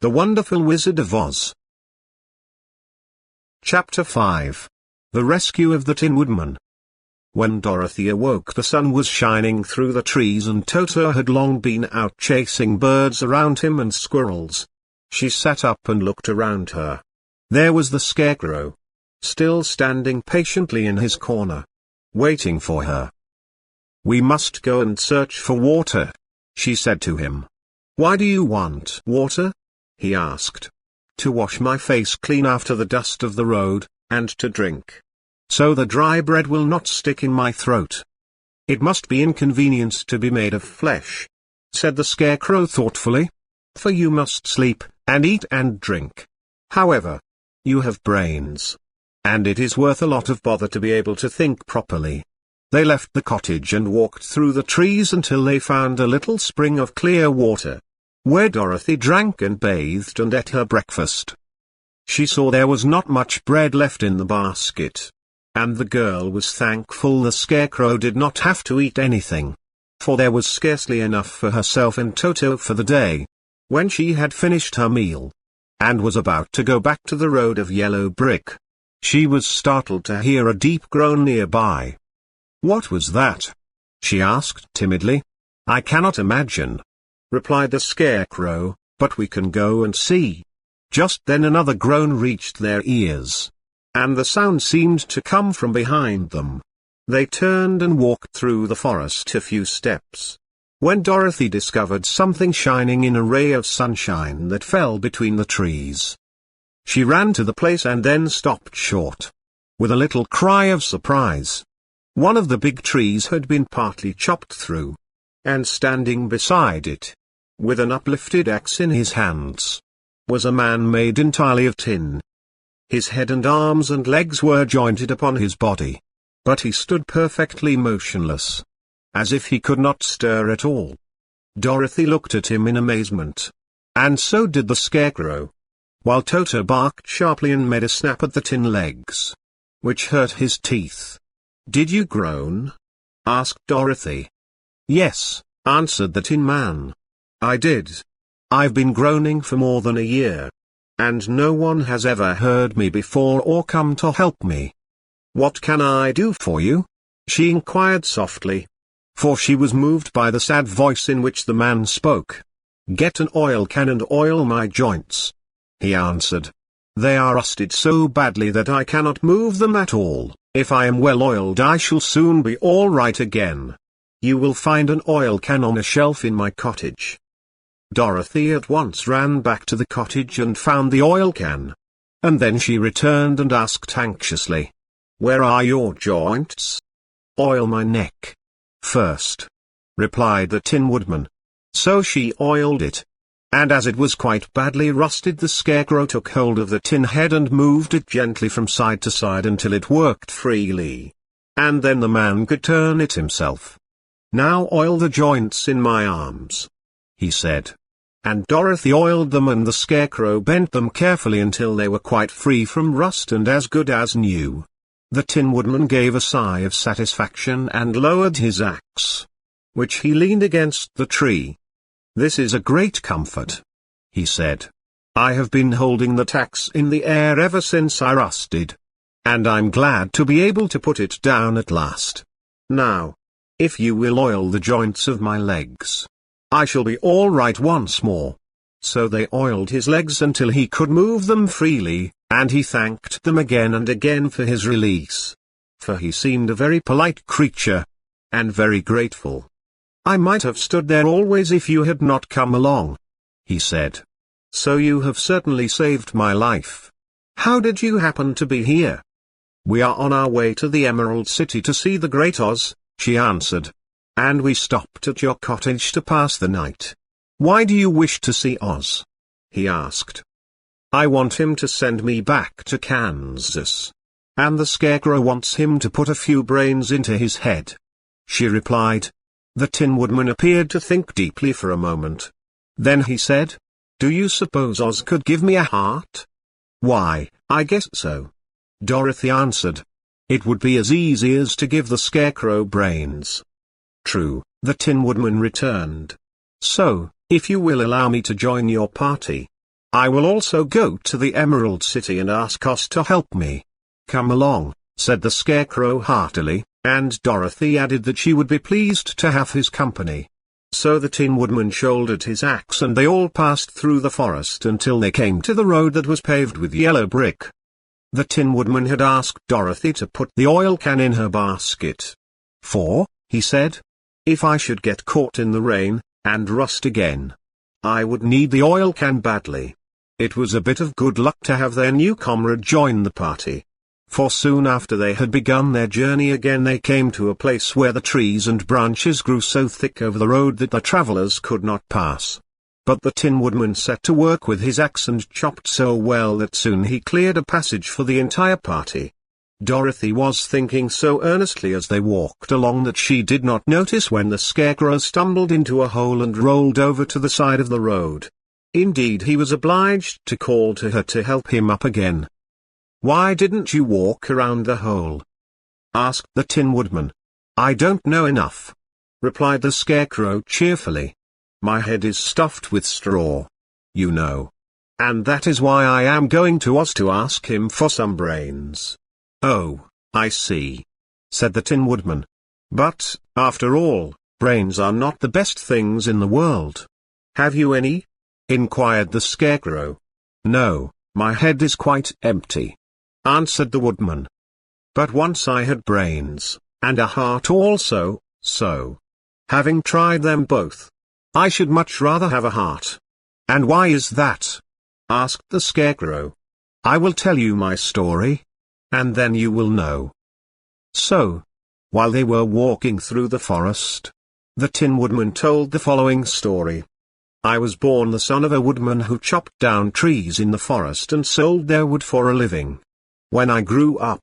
The Wonderful Wizard of Oz. Chapter 5. The Rescue of the Tin Woodman. When Dorothy awoke, the sun was shining through the trees and Toto had long been out chasing birds around him and squirrels. She sat up and looked around her. There was the Scarecrow, still standing patiently in his corner, waiting for her. "We must go and search for water," she said to him. "Why do you want water?" he asked. "To wash my face clean after the dust of the road, and to drink, so the dry bread will not stick in my throat." "It must be inconvenient to be made of flesh," said the Scarecrow thoughtfully, "for you must sleep, and eat and drink. However, you have brains, and it is worth a lot of bother to be able to think properly." They left the cottage and walked through the trees until they found a little spring of clear water, where Dorothy drank and bathed and ate her breakfast. She saw there was not much bread left in the basket, and the girl was thankful the Scarecrow did not have to eat anything, for there was scarcely enough for herself and Toto for the day. When she had finished her meal, and was about to go back to the road of yellow brick, she was startled to hear a deep groan nearby. "What was that?" she asked timidly. "I cannot imagine," replied the Scarecrow, "but we can go and see." Just then another groan reached their ears, and the sound seemed to come from behind them. They turned and walked through the forest a few steps, when Dorothy discovered something shining in a ray of sunshine that fell between the trees. She ran to the place and then stopped short, with a little cry of surprise. One of the big trees had been partly chopped through, and standing beside it, with an uplifted axe in his hands, was a man made entirely of tin. His head and arms and legs were jointed upon his body, but he stood perfectly motionless, as if he could not stir at all. Dorothy looked at him in amazement, and so did the Scarecrow, while Toto barked sharply and made a snap at the tin legs, which hurt his teeth. "Did you groan?" asked Dorothy. "Yes," answered the Tin Man. "I did. I've been groaning for more than a year, and no one has ever heard me before or come to help me." "What can I do for you?" she inquired softly, for she was moved by the sad voice in which the man spoke. "Get an oil can and oil my joints," he answered. "They are rusted so badly that I cannot move them at all. If I am well oiled I shall soon be all right again. You will find an oil can on a shelf in my cottage." Dorothy at once ran back to the cottage and found the oil can. And then she returned and asked anxiously, "Where are your joints?" "Oil my neck first," replied the Tin Woodman. So she oiled it, and as it was quite badly rusted, the Scarecrow took hold of the tin head and moved it gently from side to side until it worked freely. And then the man could turn it himself. "Now oil the joints in my arms," he said. And Dorothy oiled them, and the Scarecrow bent them carefully until they were quite free from rust and as good as new. The Tin Woodman gave a sigh of satisfaction and lowered his axe, which he leaned against the tree. "This is a great comfort," he said. "I have been holding the axe in the air ever since I rusted, and I'm glad to be able to put it down at last. Now, if you will oil the joints of my legs, I shall be all right once more." So they oiled his legs until he could move them freely, and he thanked them again and again for his release, for he seemed a very polite creature, and very grateful. "I might have stood there always if you had not come along," he said. "So you have certainly saved my life. How did you happen to be here?" "We are on our way to the Emerald City to see the Great Oz," she answered. "And we stopped at your cottage to pass the night." "Why do you wish to see Oz?" he asked. "I want him to send me back to Kansas, and the Scarecrow wants him to put a few brains into his head," she replied. The Tin Woodman appeared to think deeply for a moment. Then he said, "Do you suppose Oz could give me a heart?" "Why, I guess so," Dorothy answered. "It would be as easy as to give the Scarecrow brains." "True," the Tin Woodman returned. "So, if you will allow me to join your party, I will also go to the Emerald City and ask Oz to help me." "Come along," said the Scarecrow heartily, and Dorothy added that she would be pleased to have his company. So the Tin Woodman shouldered his axe and they all passed through the forest until they came to the road that was paved with yellow brick. The Tin Woodman had asked Dorothy to put the oil can in her basket. "For," he said, "if I should get caught in the rain, and rust again, I would need the oil can badly." It was a bit of good luck to have their new comrade join the party. For soon after they had begun their journey again they came to a place where the trees and branches grew so thick over the road that the travelers could not pass. But the Tin Woodman set to work with his axe and chopped so well that soon he cleared a passage for the entire party. Dorothy was thinking so earnestly as they walked along that she did not notice when the Scarecrow stumbled into a hole and rolled over to the side of the road. Indeed, he was obliged to call to her to help him up again. "Why didn't you walk around the hole?" asked the Tin Woodman. "I don't know enough," replied the Scarecrow cheerfully. "My head is stuffed with straw, you know. And that is why I am going to Oz to ask him for some brains." "Oh, I see," said the Tin Woodman. "But, after all, brains are not the best things in the world. Have you any?" inquired the Scarecrow. "No, my head is quite empty," answered the Woodman. "But once I had brains, and a heart also, so, having tried them both, I should much rather have a heart." "And why is that?" asked the Scarecrow. "I will tell you my story, and then you will know." So, while they were walking through the forest, the Tin Woodman told the following story. "I was born the son of a woodman who chopped down trees in the forest and sold their wood for a living. When I grew up,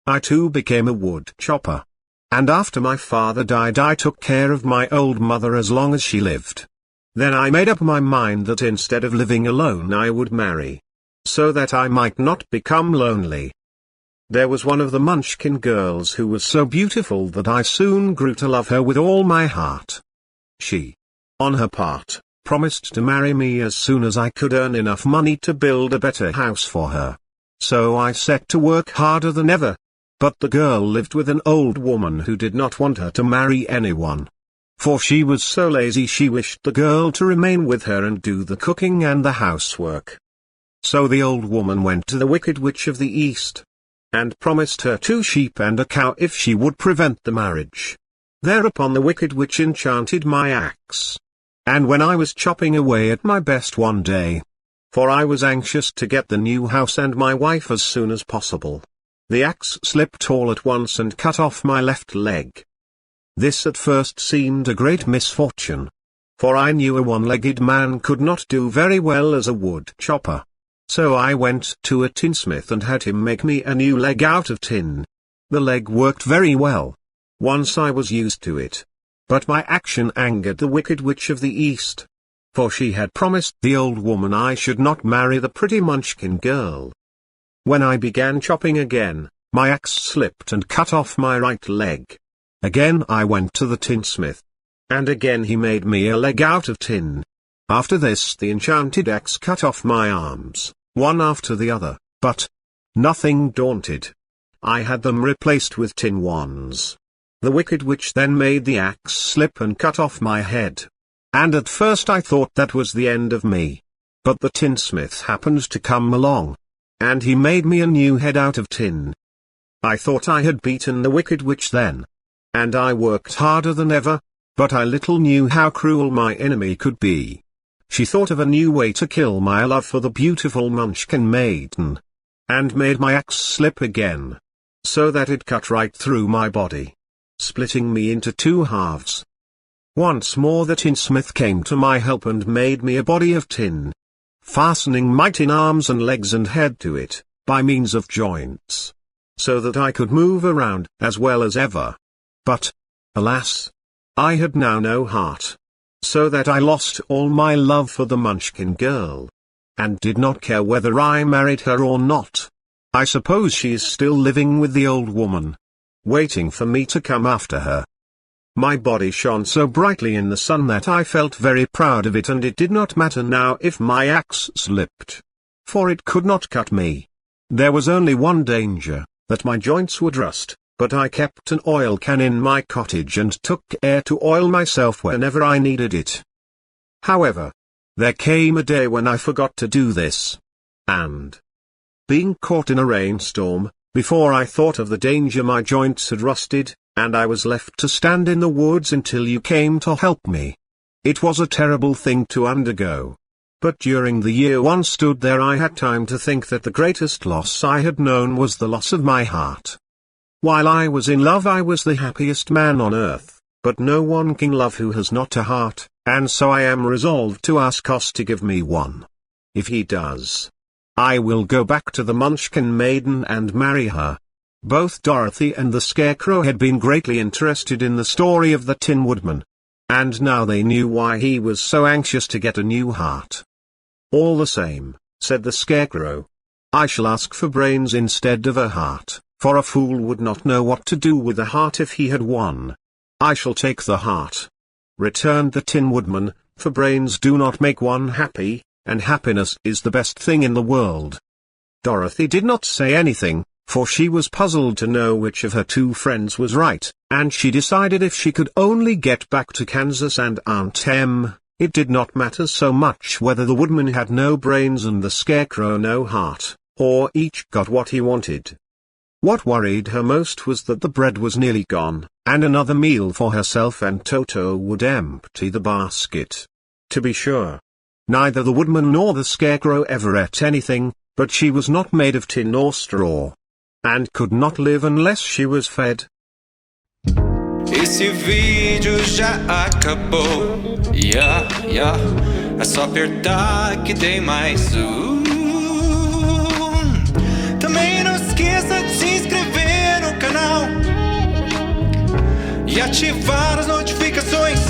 I too became a wood chopper. And after my father died I took care of my old mother as long as she lived. Then I made up my mind that instead of living alone I would marry, so that I might not become lonely. There was one of the Munchkin girls who was so beautiful that I soon grew to love her with all my heart. She, on her part, promised to marry me as soon as I could earn enough money to build a better house for her. So I set to work harder than ever. But the girl lived with an old woman who did not want her to marry anyone. For she was so lazy she wished the girl to remain with her and do the cooking and the housework. So the old woman went to the Wicked Witch of the East, and promised her 2 sheep and a cow if she would prevent the marriage. Thereupon the Wicked Witch enchanted my axe. And when I was chopping away at my best one day, for I was anxious to get the new house and my wife as soon as possible, the axe slipped all at once and cut off my left leg. This at first seemed a great misfortune, for I knew a one-legged man could not do very well as a wood chopper. So I went to a tinsmith and had him make me a new leg out of tin. The leg worked very well, once I was used to it. But my action angered the Wicked Witch of the East, for she had promised the old woman I should not marry the pretty Munchkin girl. When I began chopping again, my axe slipped and cut off my right leg. Again I went to the tinsmith, and again he made me a leg out of tin. After this the enchanted axe cut off my arms, one after the other, but, nothing daunted, I had them replaced with tin ones. The Wicked Witch then made the axe slip and cut off my head. And at first I thought that was the end of me. But the tinsmith happened to come along, and he made me a new head out of tin. I thought I had beaten the Wicked Witch then, and I worked harder than ever, but I little knew how cruel my enemy could be. She thought of a new way to kill my love for the beautiful Munchkin maiden, and made my axe slip again, so that it cut right through my body, splitting me into 2 halves. Once more the tinsmith came to my help and made me a body of tin, fastening my tin arms and legs and head to it, by means of joints, so that I could move around as well as ever. But, alas, I had now no heart, so that I lost all my love for the Munchkin girl, and did not care whether I married her or not. I suppose she is still living with the old woman, waiting for me to come after her. My body shone so brightly in the sun that I felt very proud of it, and it did not matter now if my axe slipped, for it could not cut me. There was only one danger, that my joints would rust, but I kept an oil can in my cottage and took care to oil myself whenever I needed it. However, there came a day when I forgot to do this. And, being caught in a rainstorm, before I thought of the danger my joints had rusted, and I was left to stand in the woods until you came to help me. It was a terrible thing to undergo. But during the year one stood there I had time to think that the greatest loss I had known was the loss of my heart. While I was in love I was the happiest man on earth, but no one can love who has not a heart, and so I am resolved to ask Oz to give me one. If he does, I will go back to the Munchkin maiden and marry her. Both Dorothy and the Scarecrow had been greatly interested in the story of the Tin Woodman. And now they knew why he was so anxious to get a new heart. All the same, said the Scarecrow, I shall ask for brains instead of a heart, for a fool would not know what to do with a heart if he had one. I shall take the heart, returned the Tin Woodman, for brains do not make one happy, and happiness is the best thing in the world. Dorothy did not say anything, for she was puzzled to know which of her two friends was right, and she decided if she could only get back to Kansas and Aunt Em, it did not matter so much whether the Woodman had no brains and the Scarecrow no heart, or each got what he wanted. What worried her most was that the bread was nearly gone, and another meal for herself and Toto would empty the basket. To be sure, neither the Woodman nor the Scarecrow ever ate anything, but she was not made of tin or straw, and could not live unless she was fed. Esse vídeo já acabou. É só apertar que tem mais um. Também não esqueça de se inscrever no canal e ativar as notificações.